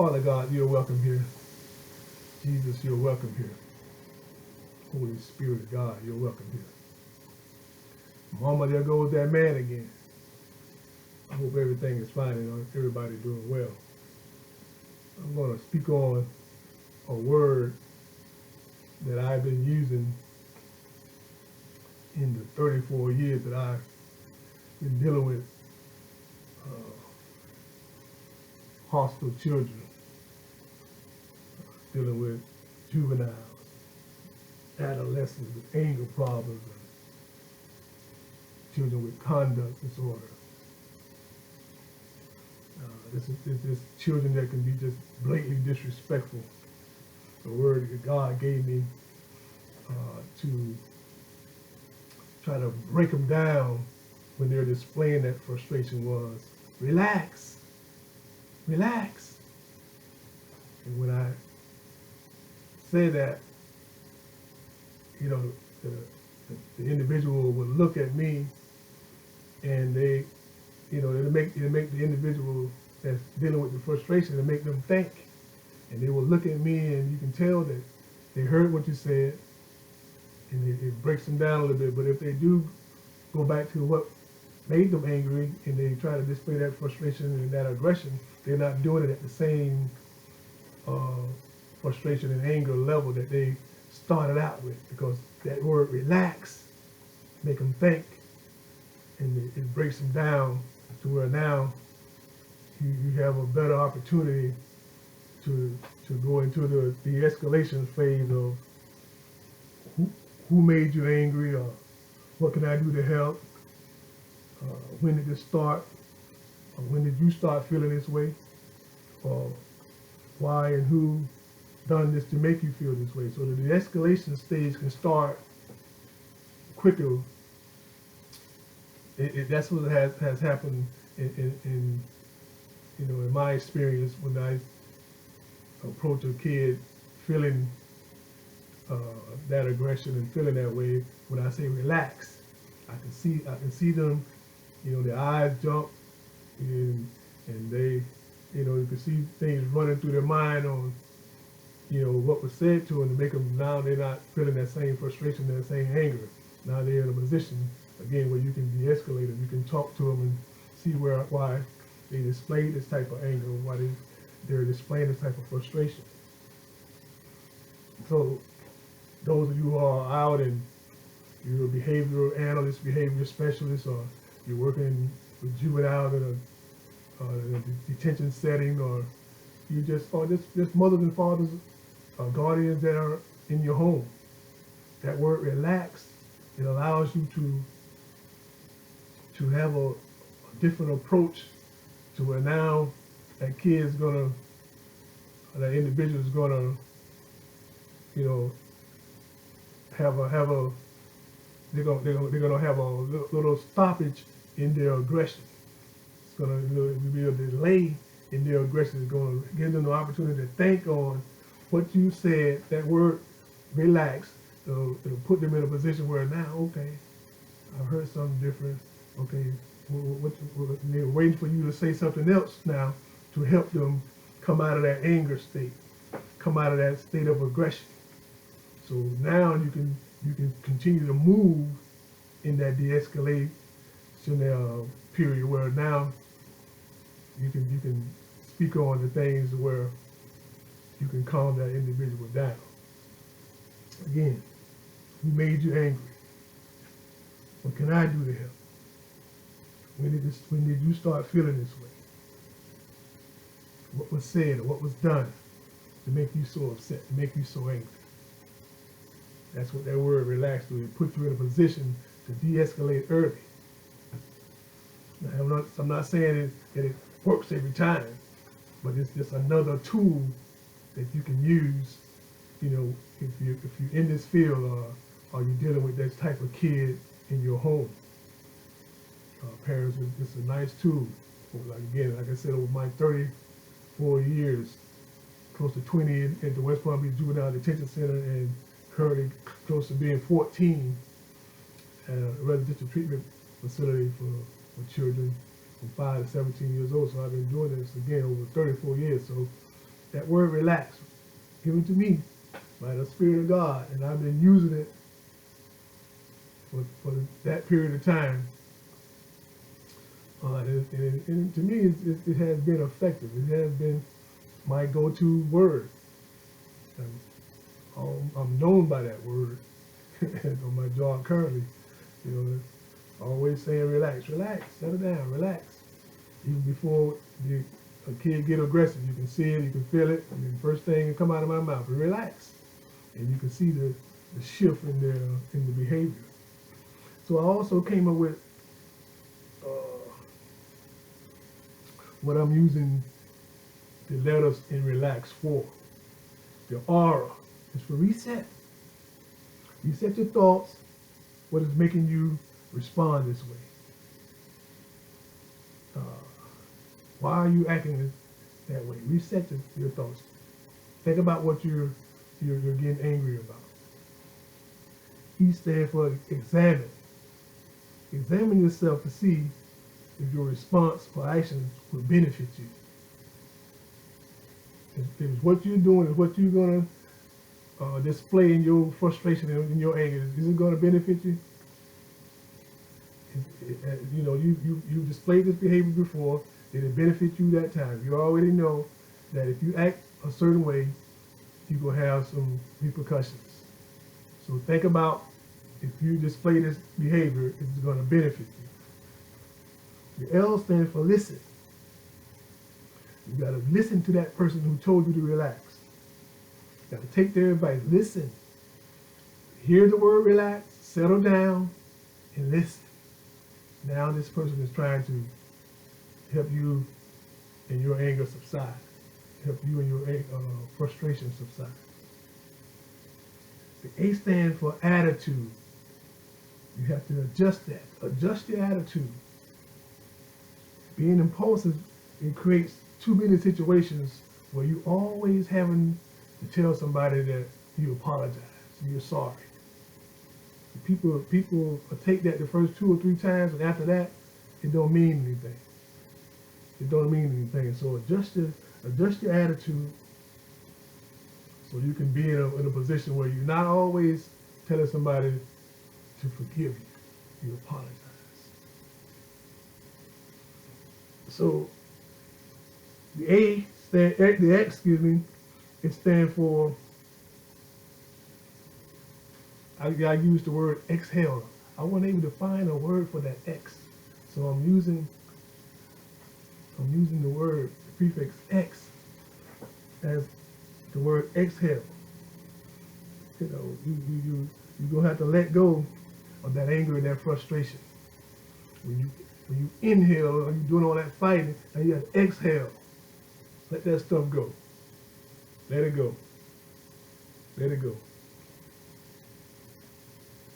Father God, you're welcome here. Jesus, you're welcome here. Holy Spirit of God, you're welcome here. Mama, there goes that man again. I hope everything is fine and everybody doing well. I'm going to speak on a word that I've been using in the 34 years that I've been dealing with hostile children, dealing with juveniles, adolescents with anger problems, and children with conduct disorder. This is children that can be just blatantly disrespectful. The word that God gave me to try to break them down when they're displaying that frustration was, relax, relax. And when I say that, you know, the individual would look at me and they, you know, it'll make the individual that's dealing with the frustration to make them think. And they will look at me and you can tell that they heard what you said and it breaks them down a little bit. But if they do go back to what made them angry and they try to display that frustration and that aggression, they're not doing it at the same frustration and anger level that they started out with, because that word relax make them think, and it breaks them down to where now you have a better opportunity to go into the de-escalation phase of who made you angry, or what can I do to help, when did this start, or when did you start feeling this way, or why and who done this to make you feel this way. So the de-escalation stage can start quicker. That's what has happened in you know, in my experience when I approach a kid feeling that aggression and feeling that way. When I say relax, I can see them, you know, their eyes jump, and they, you know, you can see things running through their mind on, you know, what was said to them to make them, now they're not feeling that same frustration, that same anger. Now they're in a position, again, where you can de-escalate them. You can talk to them and see why they display this type of anger, why they're displaying this type of frustration. So those of you who are out and you're a behavioral analyst, behavior specialist, or you're working with juveniles in a detention setting, or you just mothers and fathers, guardians that are in your home, that word relax, it allows you to have a different approach to where now that that individual is gonna, you know, they're gonna have a little stoppage in their aggression. It's gonna, you know, be a delay in their aggression. It's gonna give them the opportunity to think on what you said, that word relax. So it'll put them in a position where now, okay, I've heard something different. Okay, they're waiting for you to say something else now to help them come out of that anger state, come out of that state of aggression. So now you can continue to move in that de-escalation period where now you can speak on the things where you can calm that individual down. Again, who made you angry? What can I do to help? When did you start feeling this way? What was said or what was done to make you so upset, to make you so angry? That's what that word relax do. It puts you in a position to de-escalate early. Now, I'm not saying that it works every time, but it's just another tool that you can use. You know, if you're in this field, or you're dealing with that type of kid in your home. Parents, it's a nice tool. Like I said, over my 34 years, close to 20 at the West Palm Beach Juvenile Detention Center, and currently close to being 14 at a residential treatment facility for children from 5 to 17 years old. So I've been doing this again over 34 years. So that word relax, given to me by the Spirit of God, and I've been using it for that period of time. And to me, it has been effective. It has been my go-to word. I'm known by that word on my job currently. You know, always saying relax, relax, settle down, relax. Even before a kid get aggressive, you can see it, you can feel it, and the first thing that come out of my mouth is relax. And you can see the shift in the behavior. So I also came up with what I'm using the letters in relax for. The aura is for reset. Reset your thoughts, what is making you respond this way. Why are you acting that way? Reset your thoughts. Think about what you're getting angry about. E stands for examine. Examine yourself to see if your response or actions will benefit you. If what you're doing is what you're going to display in your frustration and in your anger, is it going to benefit you? You know, you displayed this behavior before. Did it benefit you that time? You already know that if you act a certain way, you're going to have some repercussions. So think about if you display this behavior, if it's going to benefit you. The L stands for listen. You got to listen to that person who told you to relax. You got to take their advice. Listen. Hear the word relax, settle down, and listen. Now this person is trying to help you and your anger subside. Help you and your frustration subside. The A stands for attitude. You have to adjust that. Adjust your attitude. Being impulsive, it creates too many situations where you always having to tell somebody that you apologize, you're sorry. People take that the first 2 or 3 times, and after that, it don't mean anything. It don't mean anything. So adjust your attitude so you can be in a position where you're not always telling somebody to forgive you. You apologize. So the X, it stands for, I used the word exhale. I wasn't able to find a word for that X. So I'm using the word, the prefix X, as the word exhale. You know, you're gonna have to let go of that anger and that frustration. When you inhale and you're doing all that fighting, and you have to exhale. Let that stuff go. Let it go. Let it go.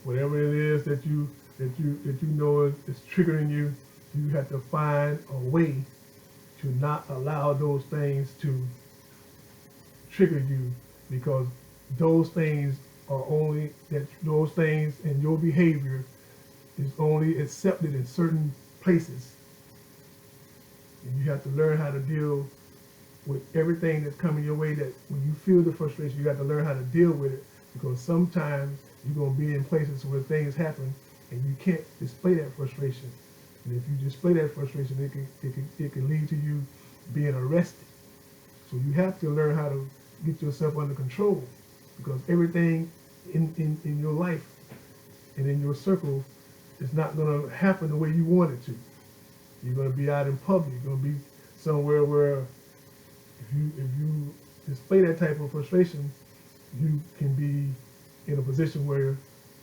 Whatever it is that you know is triggering you, you have to find a way to not allow those things to trigger you, because those things and your behavior is only accepted in certain places. And you have to learn how to deal with everything that's coming your way, that when you feel the frustration, you have to learn how to deal with it, because sometimes you're going to be in places where things happen and you can't display that frustration. And if you display that frustration, it can lead to you being arrested. So you have to learn how to get yourself under control, because everything in your life and in your circle is not going to happen the way you want it to. You're going to be out in public. You're going to be somewhere where if you display that type of frustration, you can be in a position where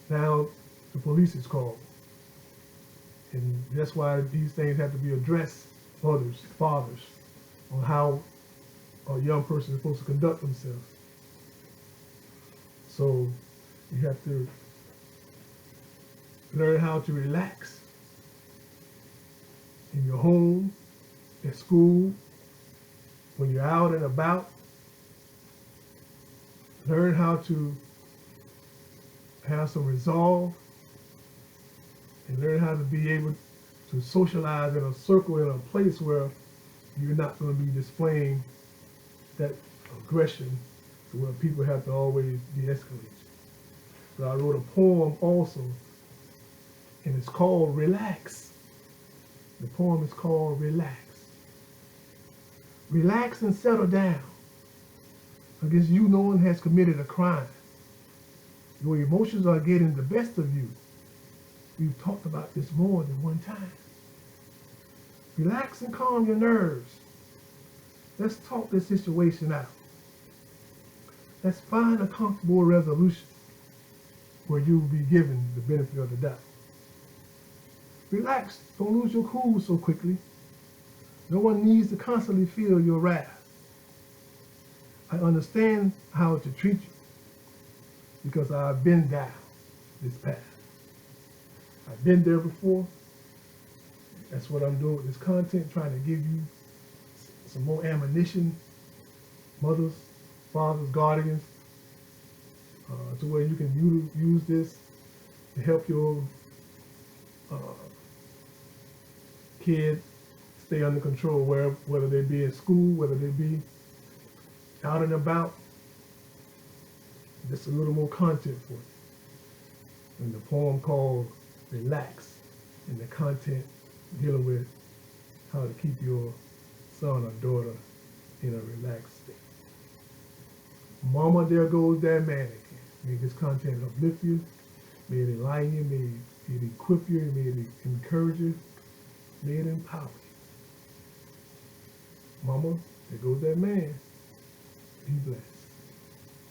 now the police is called. And that's why these things have to be addressed, fathers, on how a young person is supposed to conduct themselves. So you have to learn how to relax in your home, at school, when you're out and about. Learn how to have some resolve, and learn how to be able to socialize in a circle, in a place where you're not going to be displaying that aggression to where people have to always de-escalate. So I wrote a poem also, and it's called Relax. The poem is called Relax. Relax and settle down against you no one has committed a crime. Your emotions are getting the best of you. We've talked about this more than one time. Relax and calm your nerves. Let's talk this situation out. Let's find a comfortable resolution where you'll be given the benefit of the doubt. Relax, don't lose your cool so quickly. No one needs to constantly feel your wrath. I understand how to treat you because I've been down this path. I've been there before. That's what I'm doing with this content, trying to give you some more ammunition, mothers, fathers, guardians, to where you can use this to help your kid stay under control, whether they be in school, whether they be out and about. Just a little more content for you. And the poem called Relax, and the content dealing with how to keep your son or daughter in a relaxed state. Mama, there goes that man again. May this content uplift you. May it enlighten you. May it equip you. May it encourage you. May it empower you. Mama, there goes that man. Be blessed.